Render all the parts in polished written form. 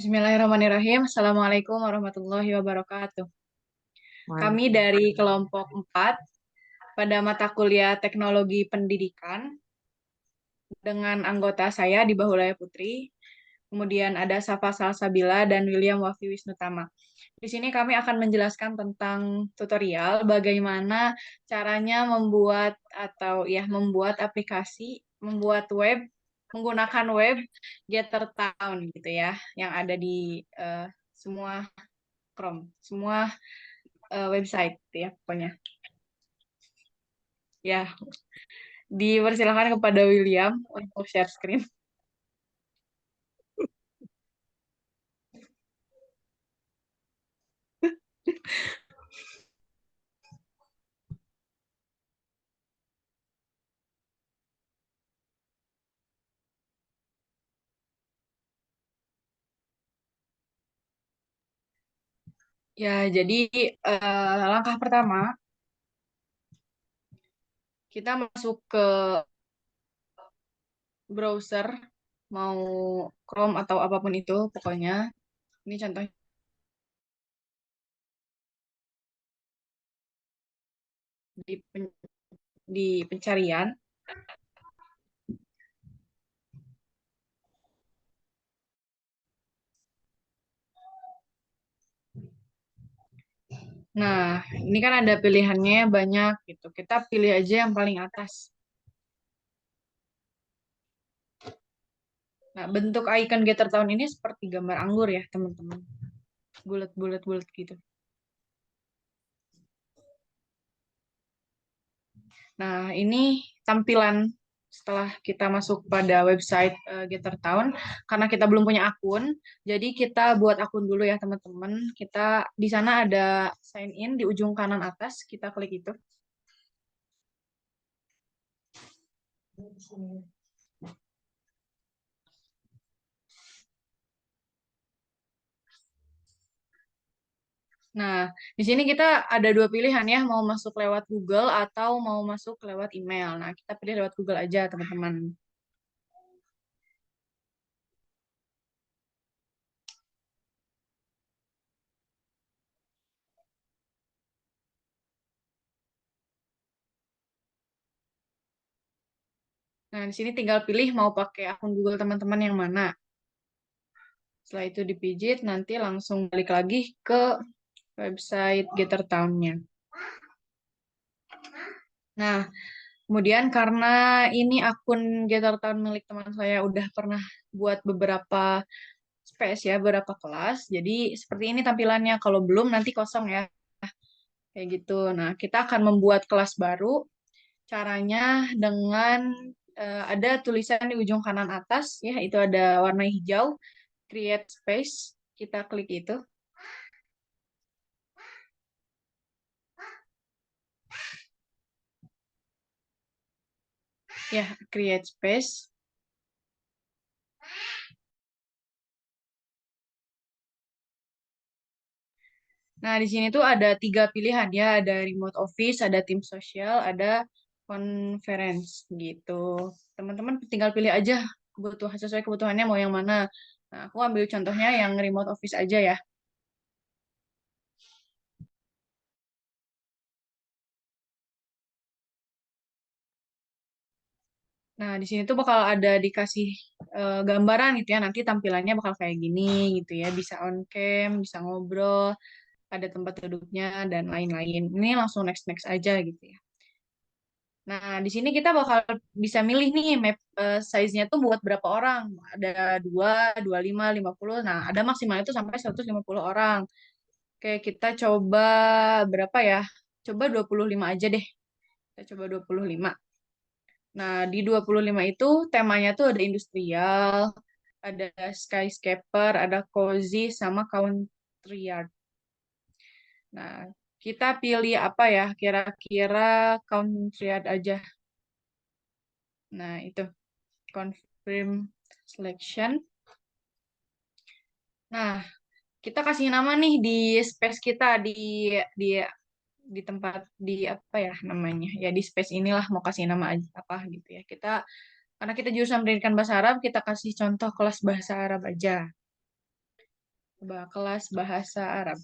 Bismillahirrahmanirrahim. Assalamualaikum warahmatullahi wabarakatuh. Kami dari Waalaikumsalam. kelompok 4 pada mata kuliah Teknologi Pendidikan dengan anggota saya di Bahulaya Putri. Kemudian ada Safa Salsabila dan William Wafi Wisnutama. Di sini kami akan menjelaskan tentang tutorial bagaimana caranya membuat aplikasi, membuat web menggunakan web Gather Town gitu ya, yang ada di semua Chrome, semua website gitu ya pokoknya. Ya, dipersilakan kepada William untuk share screen. Ya, jadi langkah pertama kita masuk ke browser, mau Chrome atau apapun itu, pokoknya. Ini contohnya di, di pencarian. Nah, ini kan ada pilihannya banyak gitu. Kita pilih aja yang paling atas. Nah, bentuk icon Getter Town ini seperti gambar anggur ya, teman-teman. Bulat-bulat-bulat gitu. Nah, ini tampilan setelah kita masuk pada website Gather Town. Karena kita belum punya akun, jadi kita buat akun dulu ya teman-teman. Kita di sana ada sign in di ujung kanan atas, kita klik itu. Nah, di sini kita ada dua pilihan ya, mau masuk lewat Google atau mau masuk lewat email. Nah, kita pilih lewat Google aja teman-teman. Nah, di sini tinggal pilih mau pakai akun Google teman-teman yang mana. Setelah itu dipijit, nanti langsung balik lagi ke website Gather Town-nya. Nah, kemudian karena ini akun Gather Town milik teman saya udah pernah buat beberapa space ya, beberapa kelas. Jadi seperti ini tampilannya. Kalau belum nanti kosong ya, kayak gitu. Nah, kita akan membuat kelas baru. Caranya dengan ada tulisan di ujung kanan atas ya, itu ada warna hijau, create space. Kita klik itu. Ya, create space. Nah, di sini tuh ada tiga pilihan ya, ada remote office, ada tim sosial, ada conference gitu. Teman-teman tinggal pilih aja kebutuhan sesuai kebutuhannya mau yang mana. Nah, aku ambil contohnya yang remote office aja ya. Nah, di sini tuh bakal ada dikasih gambaran gitu ya, nanti tampilannya bakal kayak gini gitu ya, bisa on cam, bisa ngobrol, ada tempat duduknya dan lain-lain. Ini langsung next-next aja gitu ya. Nah, di sini kita bakal bisa milih nih map size-nya tuh buat berapa orang. Ada 2, 25, 50. Nah, ada maksimal itu sampai 150 orang. Oke, kita coba berapa ya? Coba 25 aja deh. Kita coba 25. Nah, di 25 itu temanya tuh ada industrial, ada skyscraper, ada cozy, sama country yard. Nah, kita pilih apa ya? Kira-kira country yard aja. Nah, itu. Confirm selection. Nah, kita kasih nama nih di space kita di di tempat di apa ya namanya? Ya di space inilah mau kasih nama aja apa gitu ya. Kita karena kita jurusan pendidikan bahasa Arab, kita kasih contoh kelas bahasa Arab aja. Coba kelas bahasa Arab.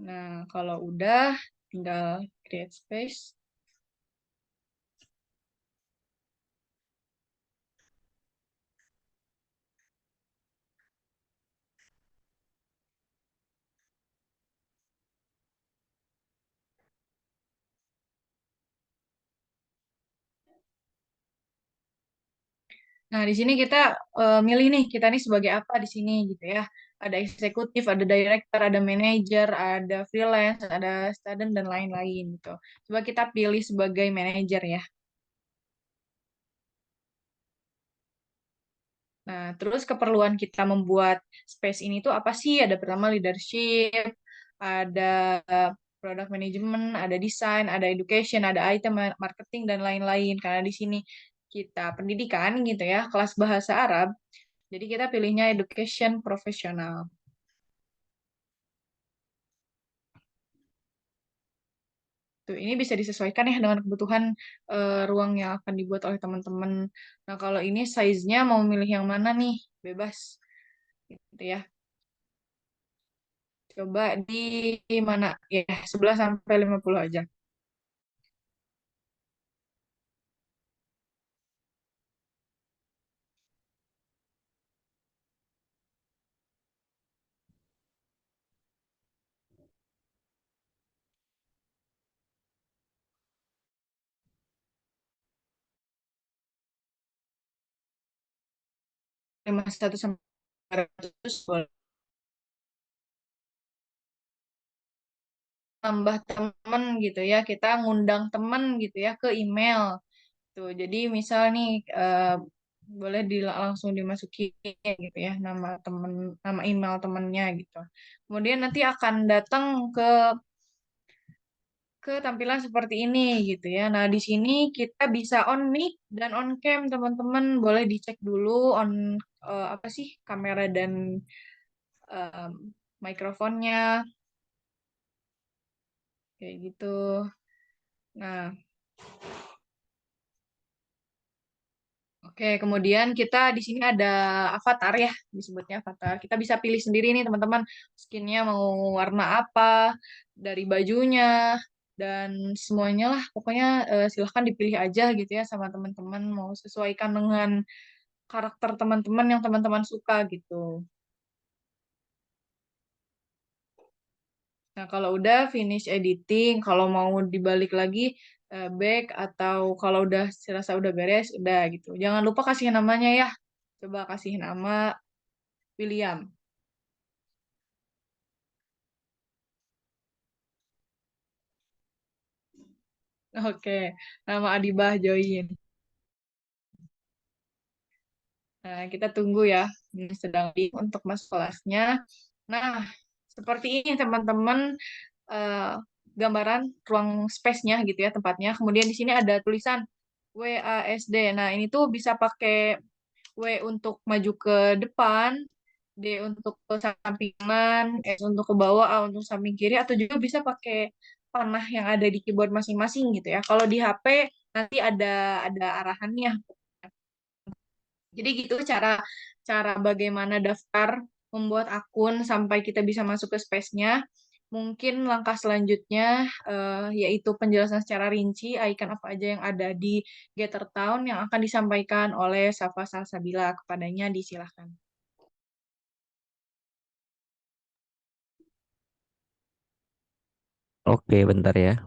Nah, kalau udah tinggal create space. Nah, di sini kita milih nih, kita nih sebagai apa di sini gitu ya. Ada eksekutif, ada director, ada manager, ada freelance, ada student, dan lain-lain gitu. Coba kita pilih sebagai manager ya. Nah, terus keperluan kita membuat space ini tuh apa sih? Ada pertama leadership, ada product management, ada desain, ada education, ada item marketing, dan lain-lain. Karena di sini kita pendidikan gitu ya, kelas bahasa Arab. Jadi kita pilihnya education profesional. Tuh, ini bisa disesuaikan ya dengan kebutuhan ruang yang akan dibuat oleh teman-teman. Nah, kalau ini size-nya mau milih yang mana nih? Bebas gitu ya. Coba di mana? Ya, 11 sampai 50 aja. 51 sampai 100 boleh. Tambah temen gitu ya. Kita ngundang temen gitu ya ke email. Tuh, jadi misal nih boleh langsung dimasukin gitu ya nama temen, nama email temennya gitu. Kemudian nanti akan datang ke tampilan seperti ini gitu ya. Nah, di sini kita bisa on mic dan on cam, teman-teman. Boleh dicek dulu on apa sih kamera dan em, mikrofonnya kayak gitu. Nah, oke, kemudian kita di sini ada avatar ya, disebutnya avatar. Kita bisa pilih sendiri nih teman-teman, skinnya mau warna apa, dari bajunya, dan semuanya lah. Pokoknya silahkan dipilih aja gitu ya sama teman-teman, mau sesuaikan dengan karakter teman-teman yang teman-teman suka gitu. Nah, kalau udah finish editing, kalau mau dibalik lagi back, atau kalau udah serasa udah beres, udah gitu. Jangan lupa kasih namanya ya. Coba kasih nama William. Oke, nama Adibah join. Nah, kita tunggu ya. Ini sedang di untuk masuk kelasnya. Nah, seperti ini teman-teman eh, gambaran ruang space-nya gitu ya tempatnya. Kemudian di sini ada tulisan WASD. Nah, ini tuh bisa pakai W untuk maju ke depan, D untuk ke samping kanan, S untuk ke bawah, A untuk samping kiri, atau juga bisa pakai panah yang ada di keyboard masing-masing gitu ya. Kalau di HP nanti ada arahannya. Jadi gitu cara cara bagaimana daftar membuat akun sampai kita bisa masuk ke space-nya. Mungkin langkah selanjutnya yaitu penjelasan secara rinci icon apa aja yang ada di Gather Town yang akan disampaikan oleh Safa Salsabila. Kepadanya disilahkan. Oke, bentar ya.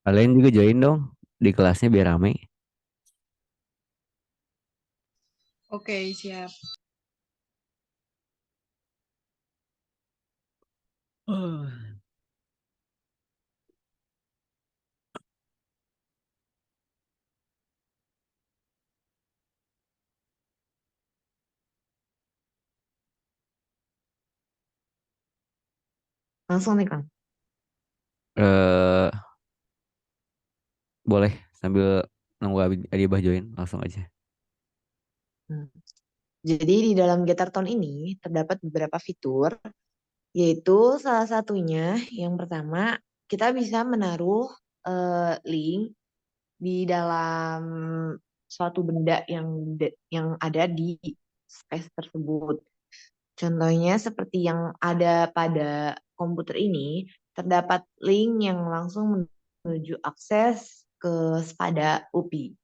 Kalian juga join dong di kelasnya biar rame. Oke, siap. Langsung nih Kang. Eh, boleh sambil nunggu Adibah join langsung aja. Hmm. Jadi di dalam Gatherton ini terdapat beberapa fitur, yaitu salah satunya yang pertama kita bisa menaruh link di dalam suatu benda yang ada di space tersebut. Contohnya seperti yang ada pada komputer ini, terdapat link yang langsung menuju akses ke Spada UPI.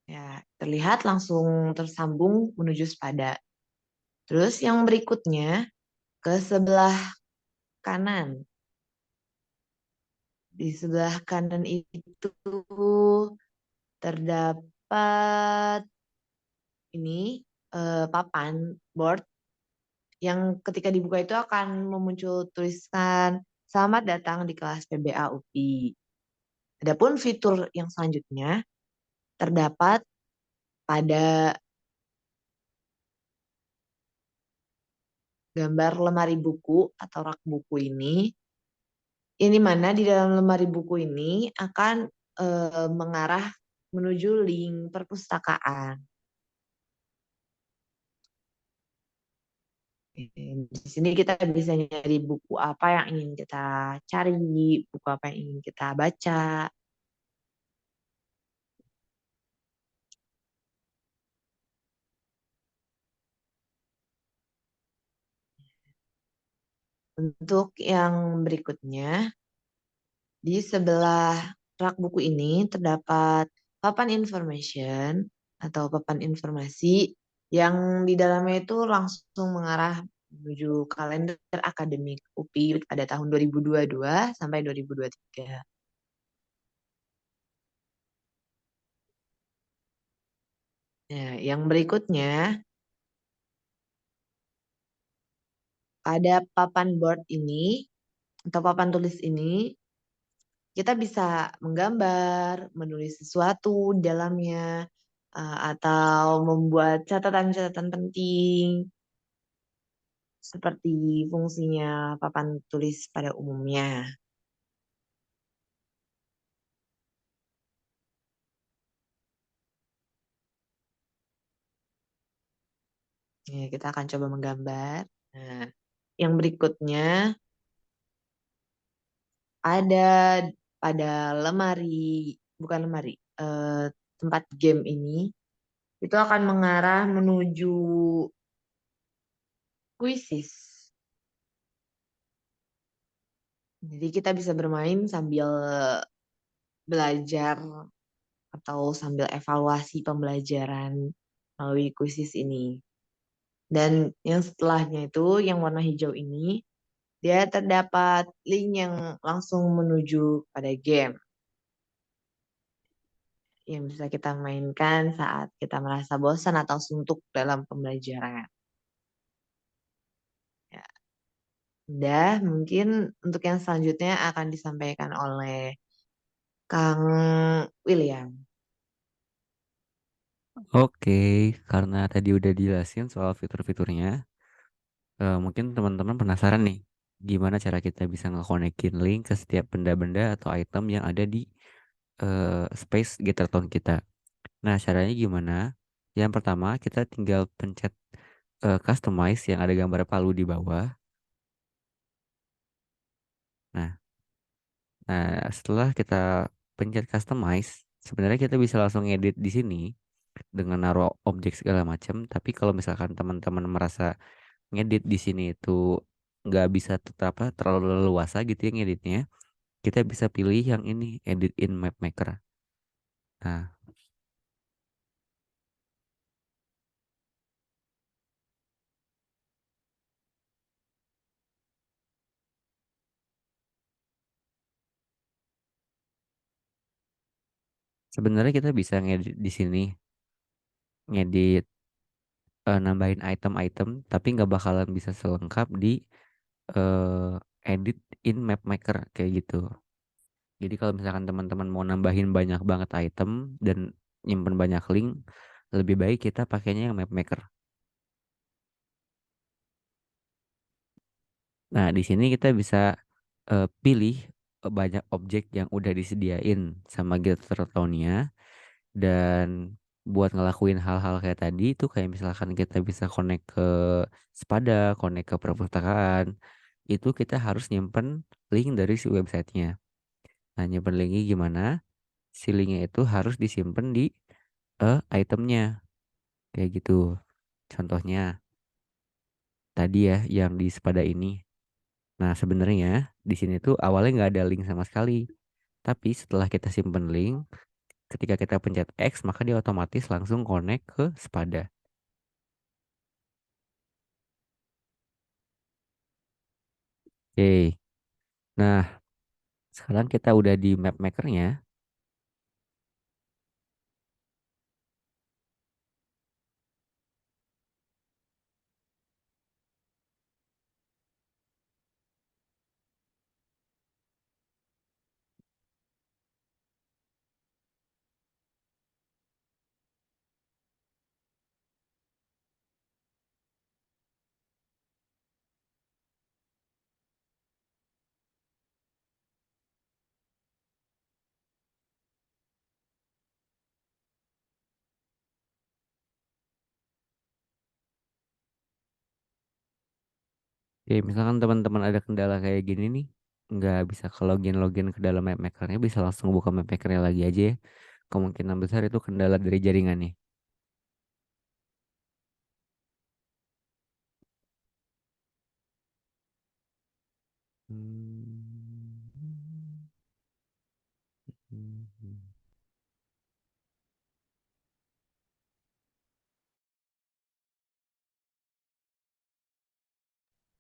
Ya, terlihat langsung tersambung menuju Spada. Terus yang berikutnya ke sebelah kanan. Di sebelah kanan itu terdapat ini papan board yang ketika dibuka itu akan memuncul tulisan selamat datang di kelas PBA UPI. Adapun fitur yang selanjutnya terdapat pada gambar lemari buku atau rak buku ini mana di dalam lemari buku ini akan mengarah menuju link perpustakaan. Di sini kita bisa nyari buku apa yang ingin kita cari, buku apa yang ingin kita baca. Untuk yang berikutnya, di sebelah rak buku ini terdapat papan information atau papan informasi yang di dalamnya itu langsung mengarah menuju kalender akademik UPI pada tahun 2022 sampai 2023. Nah, yang berikutnya, pada papan board ini atau papan tulis ini kita bisa menggambar, menulis sesuatu di dalamnya, atau membuat catatan-catatan penting seperti fungsinya papan tulis pada umumnya. Ya, kita akan coba menggambar. Nah, yang berikutnya ada pada lemari, bukan lemari, tempat game ini itu akan mengarah menuju kuisis. Jadi kita bisa bermain sambil belajar atau sambil evaluasi pembelajaran melalui kuisis ini. Dan yang setelahnya itu, yang warna hijau ini, dia terdapat link yang langsung menuju pada game yang bisa kita mainkan saat kita merasa bosan atau suntuk dalam pembelajaran. Ya, udah, mungkin untuk yang selanjutnya akan disampaikan oleh Kang William. Oke, karena tadi udah dijelasin soal fitur-fiturnya, mungkin teman-teman penasaran nih, gimana cara kita bisa ngekonekin link ke setiap benda-benda atau item yang ada di space Gatherton kita. Nah, caranya gimana? Yang pertama, kita tinggal pencet customize yang ada gambar palu di bawah. Nah, setelah kita pencet customize, sebenarnya kita bisa langsung edit di sini dengan naruh objek segala macam. Tapi kalau misalkan teman-teman merasa ngedit di sini itu nggak bisa tetap apa, terlalu leluasa gitu ya ngeditnya, kita bisa pilih yang ini, edit in map maker. Nah, sebenarnya kita bisa ngedit di sini, ngedit nambahin item-item, tapi nggak bakalan bisa selengkap di edit in map maker kayak gitu. Jadi kalau misalkan teman-teman mau nambahin banyak banget item dan nyimpen banyak link, lebih baik kita pakainya yang map maker. Nah, di sini kita bisa pilih banyak objek yang udah disediain sama Getter Town-nya Dan buat ngelakuin hal-hal kayak tadi itu kayak misalkan kita bisa connect ke Spada, connect ke perpustakaan, itu kita harus nyimpen link dari si websitenya. Nah, nyimpen linknya gimana? Si linknya itu harus disimpan di itemnya kayak gitu. Contohnya tadi ya yang di Spada ini. Nah, sebenarnya di sini tuh awalnya nggak ada link sama sekali. Tapi setelah kita simpen link, ketika kita pencet X, maka dia otomatis langsung connect ke Spada. Oke. Nah, sekarang kita udah di map makernya. Oke, misalkan teman-teman ada kendala kayak gini nih, nggak bisa ke login-login ke dalam map makernya, bisa langsung buka map makernya lagi aja ya. Kemungkinan besar itu kendala dari jaringan nih.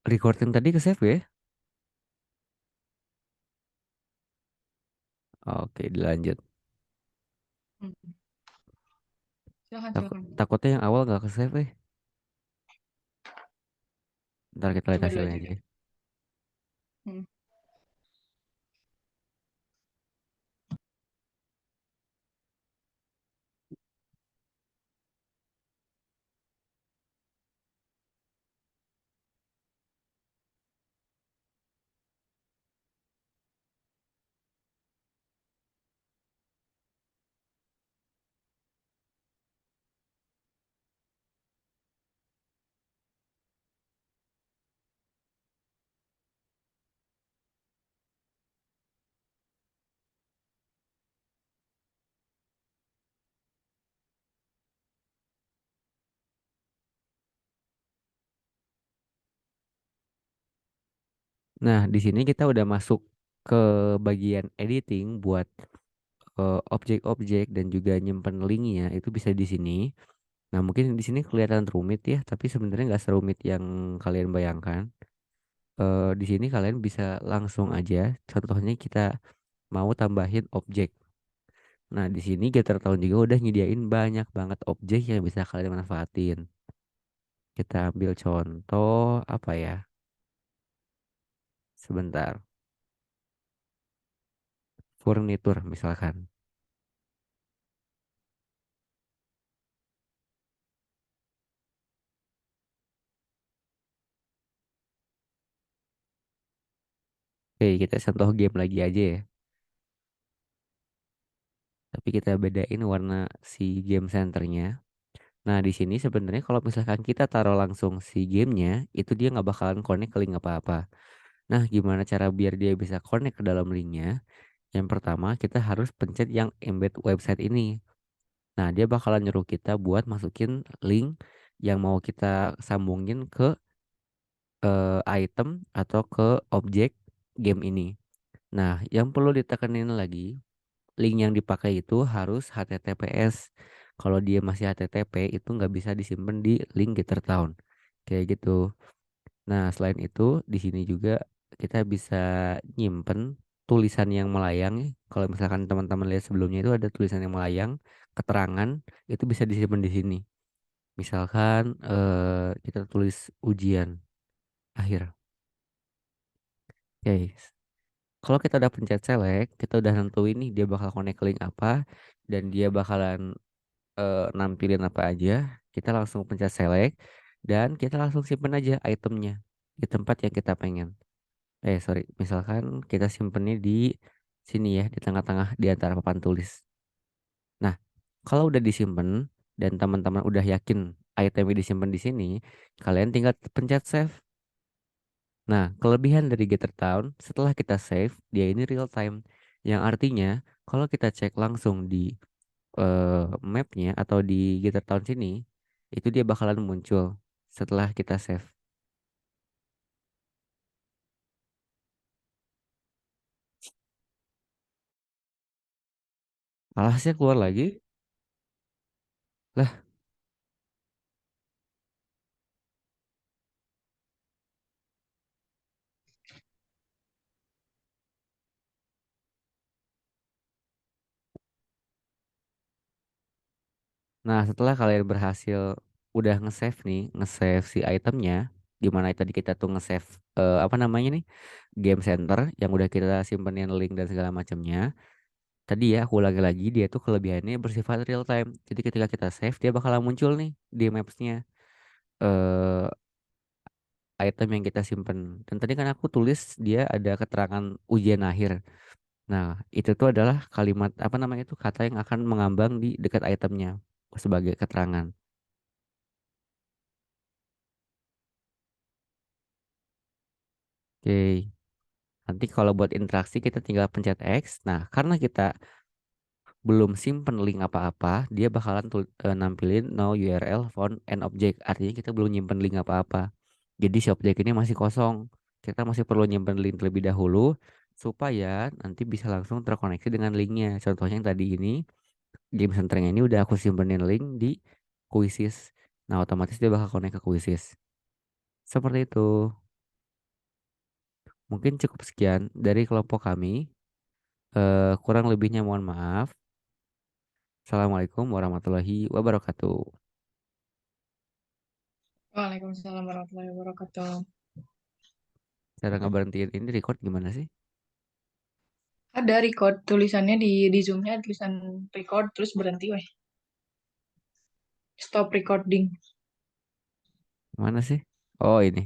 Recording tadi ke save ya? Oke, dilanjut. Hmm. Silakan, Takut, silakan. takutnya yang awal nggak ke save eh. Ntar kita lihat Coba dulu hasilnya aja. aja. Hmm. Nah, di sini kita udah masuk ke bagian editing buat objek-objek dan juga nyimpen linknya itu bisa di sini. Nah, mungkin di sini kelihatan rumit ya, tapi sebenarnya nggak serumit yang kalian bayangkan. Di sini kalian bisa langsung aja. Contohnya kita mau tambahin objek. Nah, di sini Getter Town juga udah nyediain banyak banget objek yang bisa kalian manfaatin. Kita ambil contoh apa ya? Sebentar. Furnitur misalkan. Oke, kita contoh game lagi aja ya. Tapi kita bedain warna si game centernya. Nah, di sini sebenarnya kalau misalkan kita taruh langsung si gamenya, itu dia nggak bakalan connect ke link apa-apa. Nah, gimana cara biar dia bisa connect ke dalam linknya? Yang pertama, kita harus pencet yang embed website ini. Nah, dia bakalan nyuruh kita buat masukin link yang mau kita sambungin ke item atau ke objek game ini. Nah, yang perlu ditekenin lagi, link yang dipakai itu harus HTTPS. Kalau dia masih HTTP itu nggak bisa disimpan di link Getter Town. Kayak gitu. Nah, selain itu di sini juga kita bisa nyimpen tulisan yang melayang. Kalau misalkan teman-teman lihat sebelumnya itu ada tulisan yang melayang, keterangan itu bisa disimpan di sini. Misalkan kita tulis ujian akhir. Oke. Kalau kita udah pencet select, kita udah nentuin nih dia bakal connect link apa dan dia bakalan nampilin apa aja. Kita langsung pencet select dan kita langsung simpen aja itemnya di tempat yang kita pengen. Sorry, misalkan kita simpennya di sini ya, di tengah-tengah di antara papan tulis. Nah, Kalau udah disimpan dan teman-teman udah yakin itemnya disimpan di sini, kalian tinggal pencet save. Nah, kelebihan dari Gather Town setelah kita save, dia ini real time. Yang artinya kalau kita cek langsung di mapnya atau di Gather Town sini, itu dia bakalan muncul setelah kita save. Alasnya keluar lagi. Lah, nah setelah kalian berhasil udah nge-save nih, nge-save si itemnya, di mana tadi kita tuh nge-save apa namanya nih, game center yang udah kita simpenin link dan segala macamnya. Tadi ya aku ulangi lagi, dia tuh kelebihannya bersifat real time. Jadi ketika kita save dia bakalan muncul nih di mapsnya eh item yang kita simpen. Dan tadi kan aku tulis dia ada keterangan ujian akhir. Nah, itu tuh adalah kalimat apa namanya itu kata yang akan mengambang di dekat itemnya sebagai keterangan. Oke, nanti kalau buat interaksi kita tinggal pencet X. Nah, karena kita belum simpen link apa-apa, dia bakalan nampilin no URL found and object. Artinya kita belum nyimpen link apa-apa. Jadi si objek ini masih kosong. Kita masih perlu nyimpen link terlebih dahulu supaya nanti bisa langsung terkoneksi dengan linknya. Contohnya yang tadi ini, game centernya ini udah aku simpenin link di Quizzes. Nah, otomatis dia bakal connect ke Quizzes. Seperti itu. Mungkin cukup sekian dari kelompok kami. Kurang lebihnya mohon maaf. Assalamualaikum warahmatullahi wabarakatuh. Waalaikumsalam warahmatullahi wabarakatuh. Cara ngeberhentiin ini record gimana sih? Ada record tulisannya di Zoom-nya tulisan record terus berhenti weh. Stop recording. Mana sih? Oh ini.